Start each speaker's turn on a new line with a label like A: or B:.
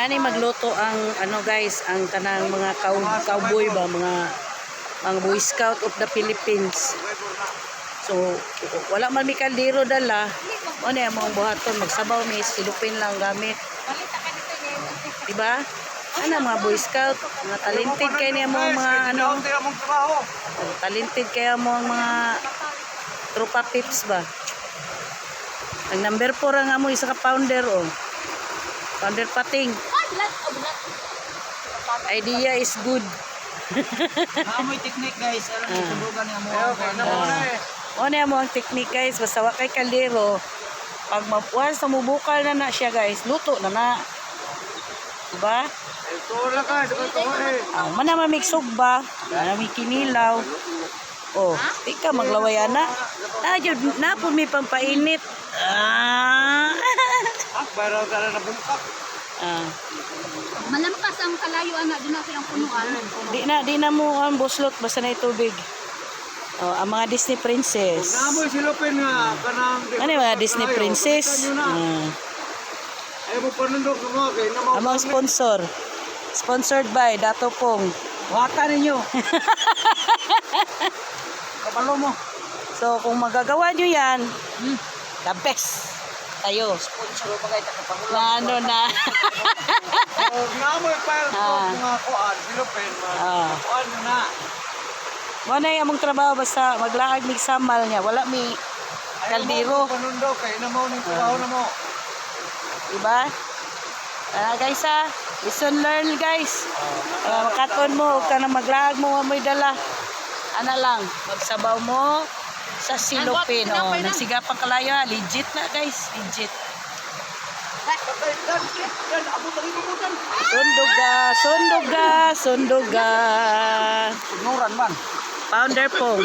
A: Ani magluto ang ano guys, ang kanang mga cowboy ba, mga Boy Scout of the Philippines. So wala man mi kaldero dala. Ano yung mga buhaton, magsabaw mi silupin lang gamit. Diba? Ano mga Boy Scout, mga talented kayo niya mga ano. Talented kayo mga tropa pips ba. Ang number 4 nga mo isa ka founder oh. Founder Pating. Idea is good.
B: Amoy technique guys, alam mo tubugan niya mo.
A: Ano mo ang technique guys, basta wa kay kaldero. Pag once na mubukal na siya guys, luto na. Diba?
B: Ito lang ka,
A: Mana mamixog ba? Mana may kinilaw. Oh, di ka maglaway ana. Jud na po may pampainit.
B: Baraw ka na bungkak.
C: Malampas ang kalayo ana din natin ang punuan.
A: Di na mo ang buslot basta na tubig. Oh, ang mga Disney princess.
B: Namoy silupin nga kanang
A: Ano yung mga Disney princess?
B: Ay mo panundok mo kay namo.
A: Amang sponsor. Sponsored by Dato Pong.
B: Wata ninyo. Kabalo mo.
A: So kung magagawa nyo yan, the best tayo.
B: Sponsor ba kay takapangula?
A: Na ano na.
B: Namoy pa mga kuan silupin man. Kuan na.
A: Mo na yung among trabaho basta maglaag mig samal niya. Wala mi kaldero.
B: Panundok kay namo ning trabaho namo.
A: Diba? Guys listen learn guys. Makaton mo, huwag ka na maglaag mo, amoy dala. Ano lang, magsabaw mo sa silupin. Nagsigapang kalayo, legit na guys, legit. Sunduga.
B: Ignoran man.
A: Founder Pong.